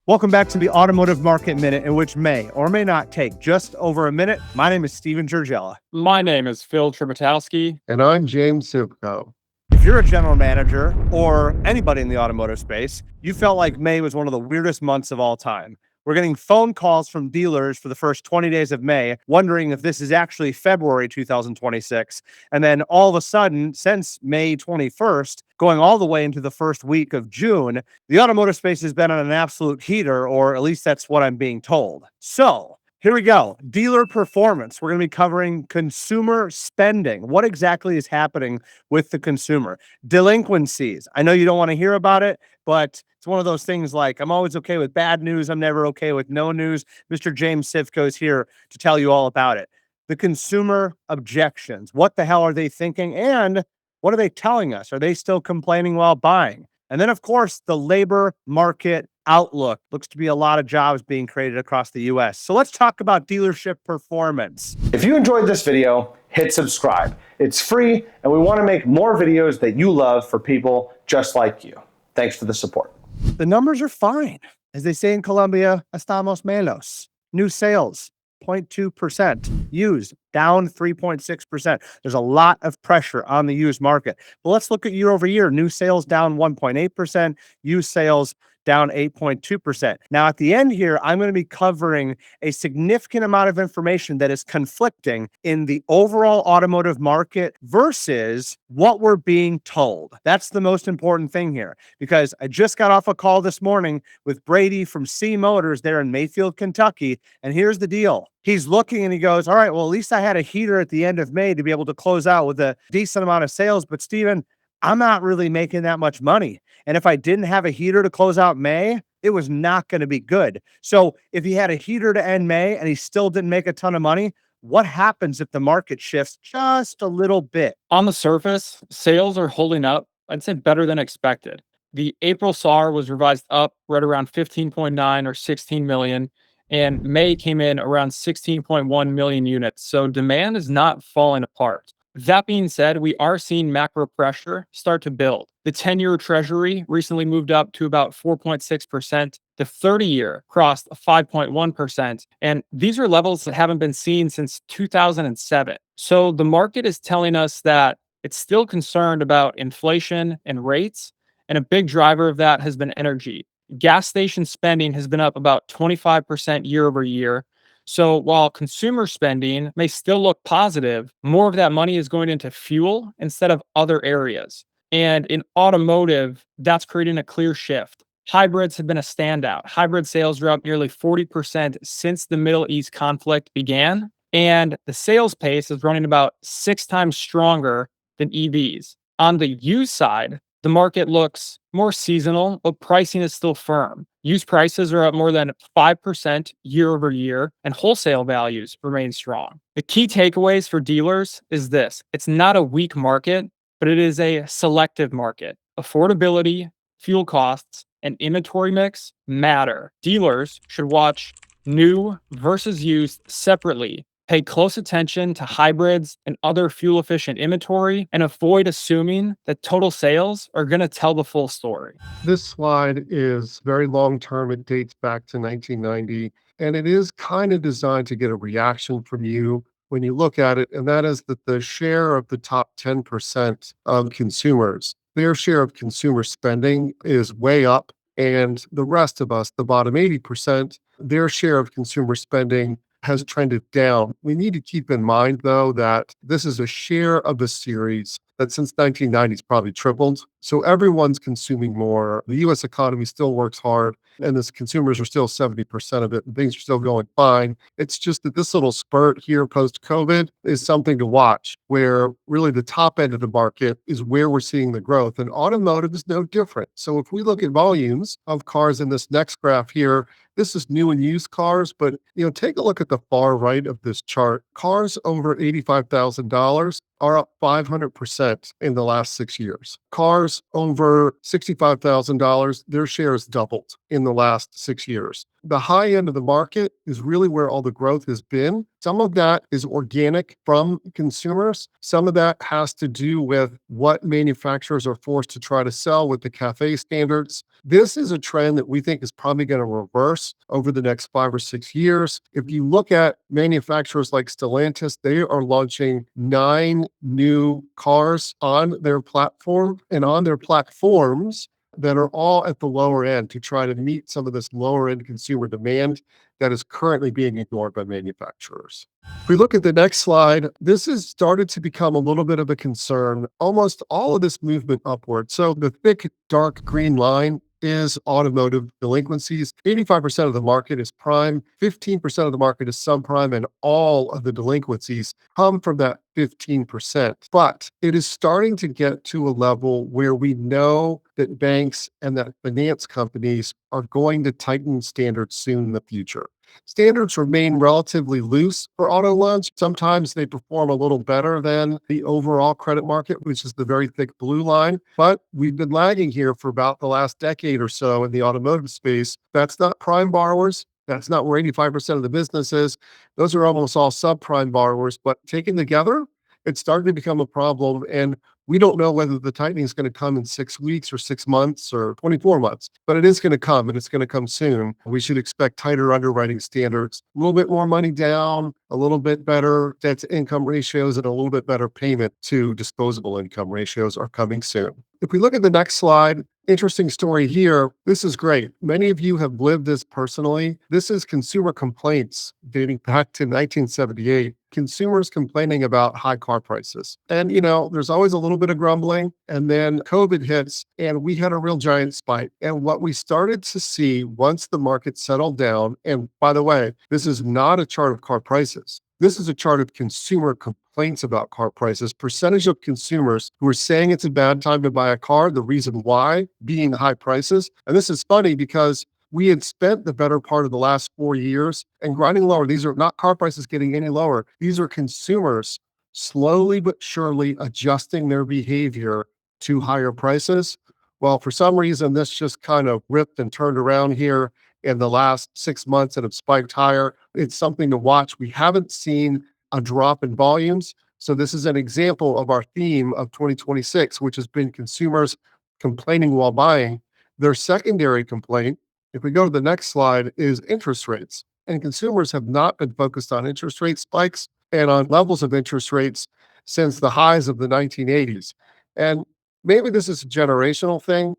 Welcome back to the Automotive Market Minute, in which may or may not take just over a minute. My name is Steven Georgella. My name is Phil Trimitowski. And I'm James Sivko. If you're a general manager or anybody in the automotive space, you felt like May was one of the weirdest months of all time. We're getting phone calls from dealers for the first 20 days of May, wondering if this is actually February 2026. And then all of a sudden, since May 21st, going all the way into the first week of June, the automotive space has been on an absolute heater, or at least that's what I'm being told. So here we go. Dealer performance. We're going to be covering consumer spending. What exactly is happening with the consumer? Delinquencies. I know you don't want to hear about it, but it's one of those things like I'm always okay with bad news. I'm never okay with no news. Mr. James Sivko is here to tell you all about it. The consumer objections. What the hell are they thinking? And what are they telling us? Are they still complaining while buying? And then, of course, the labor market outlook. Looks to be a lot of jobs being created across the US. So let's talk about dealership performance. If you enjoyed this video, hit subscribe. It's free, and we want to make more videos that you love for people just like you. Thanks for the support. The numbers are fine. As they say in Colombia, estamos melos. New sales, 0.2%. Used, down 3.6%. There's a lot of pressure on the used market. But let's look at year over year. New sales down 1.8%. Used sales down 8.2%. Now, at the end here, I'm going to be covering a significant amount of information that is conflicting in the overall automotive market versus what we're being told. That's the most important thing here, because I just got off a call this morning with Brady from C Motors there in Mayfield, Kentucky. And here's the deal. He's looking and he goes, all right, well, at least I had a heater at the end of May to be able to close out with a decent amount of sales. But Steven, I'm not really making that much money. And if I didn't have a heater to close out May, it was not going to be good. So if he had a heater to end May and he still didn't make a ton of money, what happens if the market shifts just a little bit? On the surface, sales are holding up, I'd say better than expected. The April SAAR was revised up right around 15.9 or 16 million, and May came in around 16.1 million units. So demand is not falling apart. That being said, we are seeing macro pressure start to build. The 10-year Treasury recently moved up to about 4.6%. The 30-year crossed 5.1%. And these are levels that haven't been seen since 2007. So the market is telling us that it's still concerned about inflation and rates. And a big driver of that has been energy. Gas station spending has been up about 25% year over year. So while consumer spending may still look positive, more of that money is going into fuel instead of other areas. And in automotive, that's creating a clear shift. Hybrids have been a standout. Hybrid sales are up nearly 40% since the Middle East conflict began. And the sales pace is running about 6 times stronger than EVs. On the used side, the market looks more seasonal, but pricing is still firm. Used prices are up more than 5% year over year, and wholesale values remain strong. The key takeaways for dealers is this: it's not a weak market, but it is a selective market. Affordability, fuel costs, and inventory mix matter. Dealers should watch new versus used separately. Pay close attention to hybrids and other fuel-efficient inventory, and avoid assuming that total sales are going to tell the full story. This slide is very long-term. It dates back to 1990, and it is kind of designed to get a reaction from you when you look at it, and that is that the share of the top 10% of consumers, their share of consumer spending is way up, and the rest of us, the bottom 80%, their share of consumer spending has trended down. We need to keep in mind, though, that this is a share of the series that since 1990 has probably tripled. So everyone's consuming more. The US economy still works hard, and the consumers are still 70% of it, and things are still going fine. It's just that this little spurt here post-COVID is something to watch, where really the top end of the market is where we're seeing the growth. And automotive is no different. So if we look at volumes of cars in this next graph here, this is new and used cars, but take a look at the far right of this chart. Cars over $85,000 are up 500% in the last 6 years. Cars over $65,000, their share has doubled in the last 6 years. The high end of the market is really where all the growth has been. Some of that is organic from consumers. Some of that has to do with what manufacturers are forced to try to sell with the CAFE standards. This is a trend that we think is probably going to reverse over the next 5 or 6 years. If you look at manufacturers like Stellantis, they are launching 9 new cars on their platform and on their platforms that are all at the lower end to try to meet some of this lower end consumer demand that is currently being ignored by manufacturers. If we look at the next slide, this has started to become a little bit of a concern. Almost all of this movement upward. So the thick, dark green line is automotive delinquencies. 85% of the market is prime, 15% of the market is subprime, and all of the delinquencies come from that 15%. But it is starting to get to a level where we know that banks and that finance companies are going to tighten standards soon in the future. Standards remain relatively loose for auto loans. Sometimes they perform a little better than the overall credit market, which is the very thick blue line. But we've been lagging here for about the last decade or so in the automotive space. That's not prime borrowers. That's not where 85% of the business is. Those are almost all subprime borrowers. But taken together, it's starting to become a problem. And we don't know whether the tightening is going to come in 6 weeks or 6 months or 24 months, but it is going to come and it's going to come soon. We should expect tighter underwriting standards, a little bit more money down, a little bit better debt to income ratios, and a little bit better payment to disposable income ratios are coming soon. If we look at the next slide, interesting story here. This is great. Many of you have lived this personally. This is consumer complaints dating back to 1978. Consumers complaining about high car prices. And, there's always a little bit of grumbling. And then COVID hits and we had a real giant spike. And what we started to see once the market settled down, and by the way, this is not a chart of car prices. This is a chart of consumer complaints about car prices, percentage of consumers who are saying it's a bad time to buy a car, the reason why being high prices. And this is funny because we had spent the better part of the last 4 years and grinding lower. These are not car prices getting any lower. These are consumers slowly but surely adjusting their behavior to higher prices. Well, for some reason, this just kind of ripped and turned around here in the last 6 months and have spiked higher. It's something to watch. We haven't seen a drop in volumes. So this is an example of our theme of 2026, which has been consumers complaining while buying. Their secondary complaint, if we go to the next slide, is interest rates. And consumers have not been focused on interest rate spikes and on levels of interest rates since the highs of the 1980s. And maybe this is a generational thing.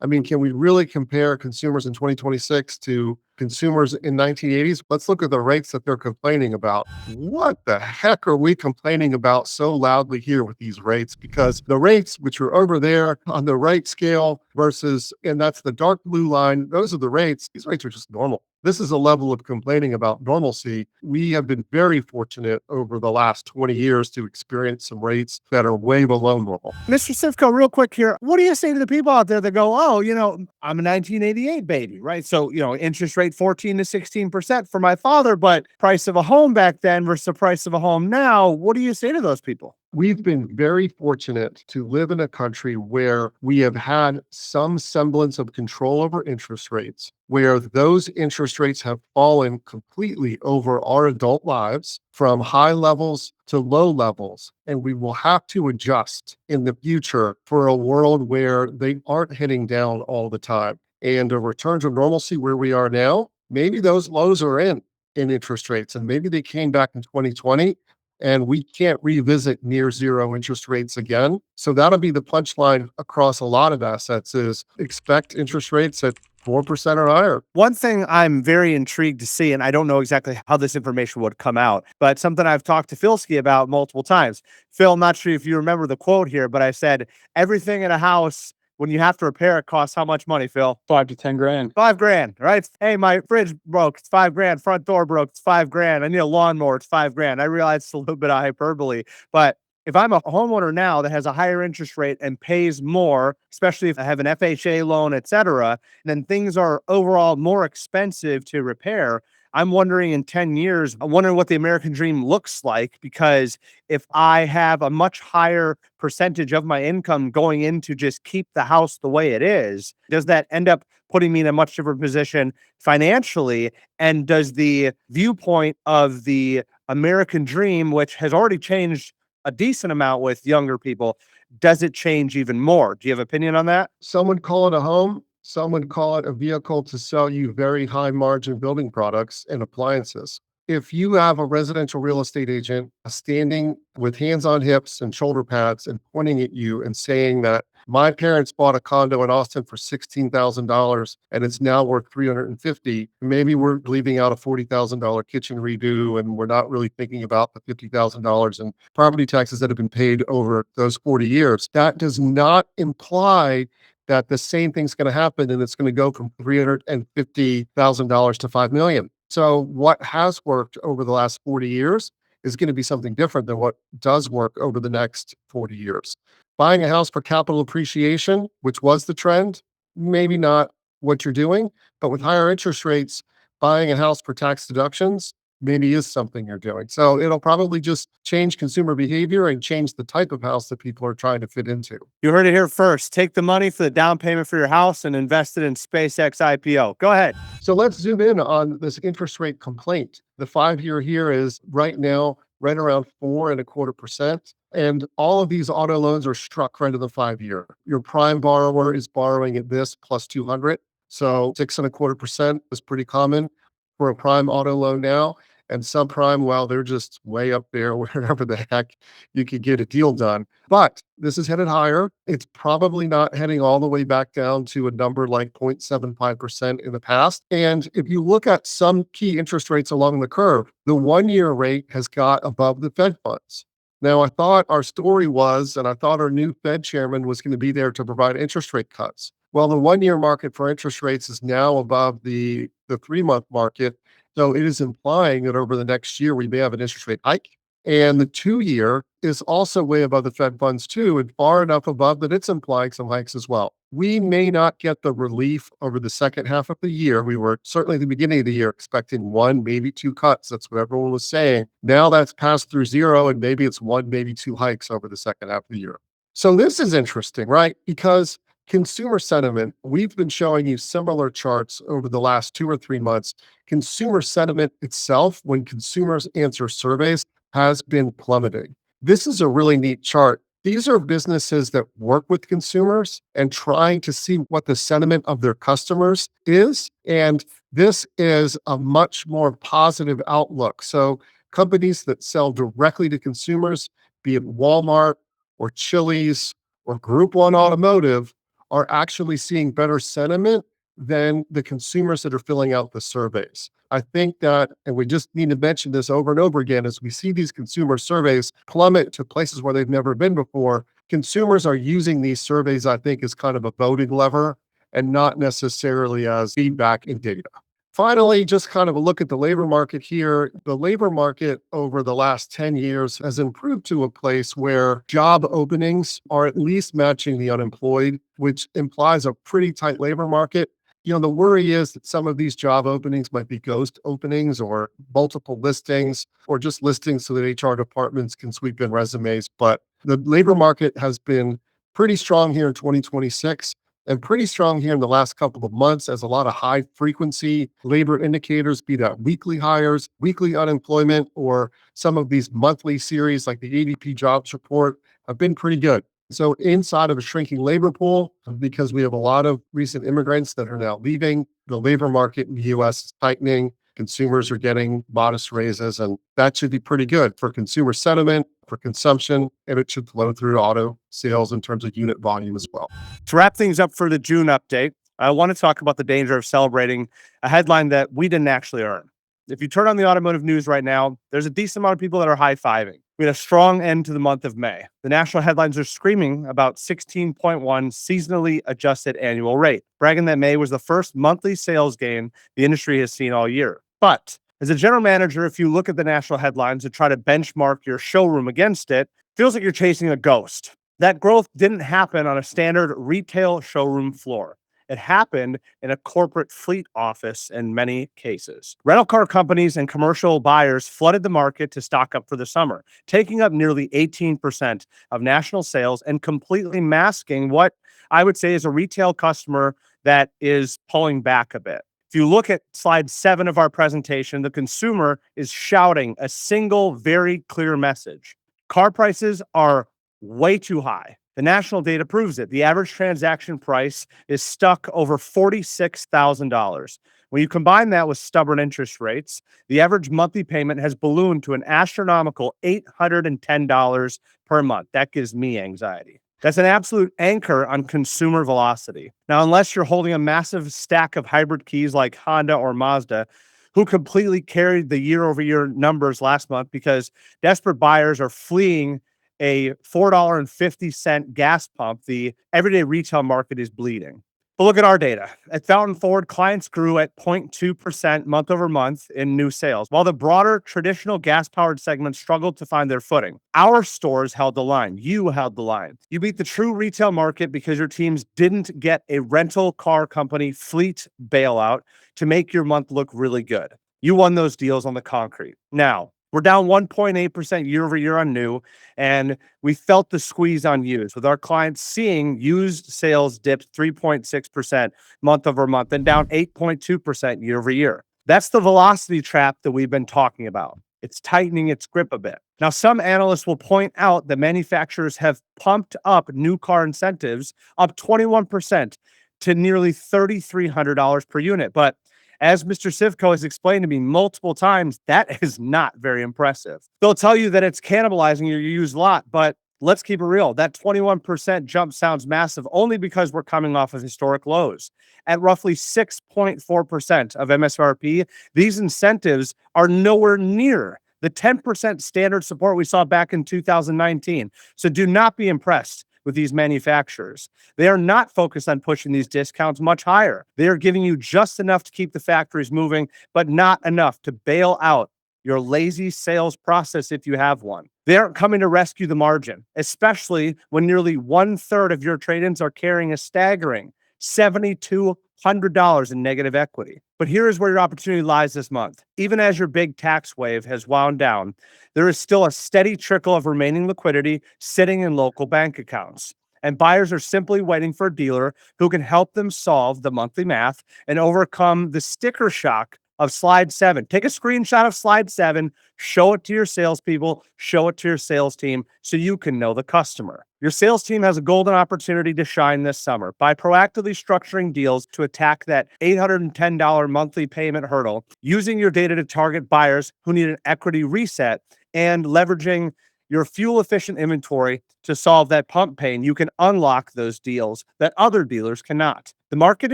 I mean, can we really compare consumers in 2026 to consumers in 1980s? Let's look at the rates that they're complaining about. What the heck are we complaining about so loudly here with these rates? Because the rates, which are over there on the right scale versus, and that's the dark blue line, those are the rates. These rates are just normal. This is a level of complaining about normalcy. We have been very fortunate over the last 20 years to experience some rates that are way below normal. Mr. Sivko, real quick here. What do you say to the people out there that go, oh, I'm a 1988 baby, right? So, interest rate 14 to 16% for my father, but price of a home back then versus the price of a home now. What do you say to those people? We've been very fortunate to live in a country where we have had some semblance of control over interest rates, where those interest rates have fallen completely over our adult lives from high levels to low levels. And we will have to adjust in the future for a world where they aren't hitting down all the time. And a return to normalcy where we are now, maybe those lows are in interest rates, and maybe they came back in 2020. And we can't revisit near zero interest rates again. So that'll be the punchline across a lot of assets is expect interest rates at 4% or higher. One thing I'm very intrigued to see, and I don't know exactly how this information would come out, but something I've talked to Philski about multiple times. Phil, I'm not sure if you remember the quote here, but I said, everything in a house, when you have to repair it, costs how much money, Phil? 5 to 10 grand. 5 grand, right? Hey, my fridge broke. It's 5 grand. Front door broke. It's 5 grand. I need a lawnmower. It's 5 grand. I realize it's a little bit of hyperbole, but if I'm a homeowner now that has a higher interest rate and pays more, especially if I have an FHA loan, et cetera, then things are overall more expensive to repair. I'm wondering in 10 years, I'm wondering what the American dream looks like, because if I have a much higher percentage of my income going in to just keep the house the way it is, does that end up putting me in a much different position financially? And does the viewpoint of the American dream, which has already changed a decent amount with younger people, does it change even more? Do you have opinion on that? Some would call it a home. Some would call it a vehicle to sell you very high margin building products and appliances. If you have a residential real estate agent standing with hands on hips and shoulder pads and pointing at you and saying that my parents bought a condo in Austin for $16,000 and it's now worth 350, maybe we're leaving out a $40,000 kitchen redo and we're not really thinking about the $50,000 in property taxes that have been paid over those 40 years. That does not imply that the same thing's going to happen and it's going to go from $350,000 to $5 million. So what has worked over the last 40 years is going to be something different than what does work over the next 40 years. Buying a house for capital appreciation, which was the trend, maybe not what you're doing, but with higher interest rates, buying a house for tax deductions maybe is something you're doing. So it'll probably just change consumer behavior and change the type of house that people are trying to fit into. You heard it here first. Take the money for the down payment for your house and invest it in SpaceX IPO. Go ahead. So let's zoom in on this interest rate complaint. The 5-year here is right now right around 4.25%. And all of these auto loans are struck right to the 5-year. Your prime borrower is borrowing at this plus 200. So 6.25% is pretty common for a prime auto loan now. And subprime, well, they're just way up there, wherever the heck you could get a deal done. But this is headed higher. It's probably not heading all the way back down to a number like 0.75% in the past. And if you look at some key interest rates along the curve, the 1-year rate has got above the Fed funds. Now, I thought our story was, and I thought our new Fed chairman was going to be there to provide interest rate cuts. Well, the 1-year market for interest rates is now above the 3-month market. So it is implying that over the next year, we may have an interest rate hike. And the 2-year is also way above the Fed funds too, and far enough above that it's implying some hikes as well. We may not get the relief over the second half of the year. We were certainly at the beginning of the year expecting 1, maybe 2 cuts. That's what everyone was saying. Now that's passed through 0, and maybe it's 1, maybe 2 hikes over the second half of the year. So this is interesting, right? Because consumer sentiment, we've been showing you similar charts over the last 2 or 3 months. Consumer sentiment itself, when consumers answer surveys, has been plummeting. This is a really neat chart. These are businesses that work with consumers and trying to see what the sentiment of their customers is. And this is a much more positive outlook. So companies that sell directly to consumers, be it Walmart or Chili's or Group 1 Automotive, are actually seeing better sentiment than the consumers that are filling out the surveys. I think that, and we just need to mention this over and over again, as we see these consumer surveys plummet to places where they've never been before, consumers are using these surveys, I think, as kind of a voting lever and not necessarily as feedback and data. Finally, just kind of a look at the labor market here. The labor market over the last 10 years has improved to a place where job openings are at least matching the unemployed, which implies a pretty tight labor market. The worry is that some of these job openings might be ghost openings or multiple listings or just listings so that HR departments can sweep in resumes. But the labor market has been pretty strong here in 2026 and pretty strong here in the last couple of months as a lot of high frequency labor indicators, be that weekly hires, weekly unemployment, or some of these monthly series like the ADP jobs report have been pretty good. So inside of a shrinking labor pool, because we have a lot of recent immigrants that are now leaving, the labor market in the US is tightening. Consumers are getting modest raises, and that should be pretty good for consumer sentiment, for consumption, and it should flow through auto sales in terms of unit volume as well. To wrap things up for the June update, I want to talk about the danger of celebrating a headline that we didn't actually earn. If you turn on the automotive news right now, there's a decent amount of people that are high-fiving. We had a strong end to the month of May. The national headlines are screaming about 16.1 seasonally adjusted annual rate, bragging that May was the first monthly sales gain the industry has seen all year. But as a general manager, if you look at the national headlines and try to benchmark your showroom against it, feels like you're chasing a ghost. That growth didn't happen on a standard retail showroom floor. It happened in a corporate fleet office in many cases. Rental car companies and commercial buyers flooded the market to stock up for the summer, taking up nearly 18% of national sales and completely masking what I would say is a retail customer that is pulling back a bit. If you look at slide 7 of our presentation, the consumer is shouting a single, very clear message. Car prices are way too high. The national data proves it. The average transaction price is stuck over $46,000. When you combine that with stubborn interest rates, the average monthly payment has ballooned to an astronomical $810 per month. That gives me anxiety. That's an absolute anchor on consumer velocity. Now, unless you're holding a massive stack of hybrid keys like Honda or Mazda, who completely carried the year-over-year numbers last month because desperate buyers are fleeing a $4.50 gas pump, the everyday retail market is bleeding. But look at our data. At Fountain Ford, clients grew at 0.2% month over month in new sales, while the broader traditional gas-powered segment struggled to find their footing. Our stores held the line. You held the line. You beat the true retail market because your teams didn't get a rental car company fleet bailout to make your month look really good. You won those deals on the concrete. Now, we're down 1.8% year over year on new, and we felt the squeeze on used, with our clients seeing used sales dip 3.6% month over month and down 8.2% year over year. That's the velocity trap that we've been talking about. It's tightening its grip a bit. Now, some analysts will point out that manufacturers have pumped up new car incentives up 21% to nearly $3,300 per unit. But as Mr. Sivko has explained to me multiple times, that is not very impressive. They'll tell you that it's cannibalizing your used lot, but let's keep it real. That 21% jump sounds massive only because we're coming off of historic lows. At roughly 6.4% of MSRP, these incentives are nowhere near the 10% standard support we saw back in 2019. So do not be impressed with these manufacturers. They are not focused on pushing these discounts much higher. They are giving you just enough to keep the factories moving, but not enough to bail out your lazy sales process if you have one. They aren't coming to rescue the margin, especially when nearly 1/3 of your trade-ins are carrying a staggering $7,200 in negative equity. But here is where your opportunity lies this month. Even as your big tax wave has wound down, there is still a steady trickle of remaining liquidity sitting in local bank accounts. And buyers are simply waiting for a dealer who can help them solve the monthly math and overcome the sticker shock of slide 7. Take a screenshot of slide 7, show it to your salespeople, show it to your sales team so you can know the customer. Your sales team has a golden opportunity to shine this summer by proactively structuring deals to attack that $810 monthly payment hurdle, using your data to target buyers who need an equity reset, and leveraging your fuel-efficient inventory to solve that pump pain. You can unlock those deals that other dealers cannot. The market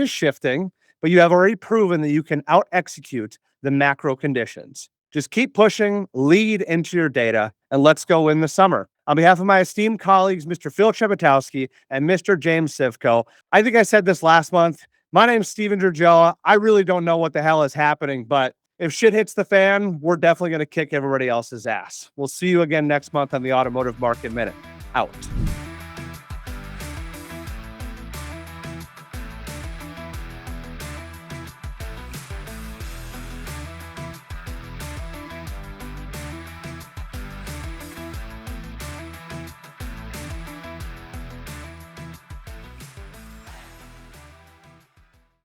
is shifting, but you have already proven that you can out-execute the macro conditions. Just keep pushing, lead into your data, and let's go win the summer. On behalf of my esteemed colleagues, Mr. Phil Chebotowski and Mr. James Sivko, I think I said this last month. My name's Steven Dragella. I really don't know what the hell is happening, but if shit hits the fan, we're definitely going to kick everybody else's ass. We'll see you again next month on the Automotive Market Minute. Out.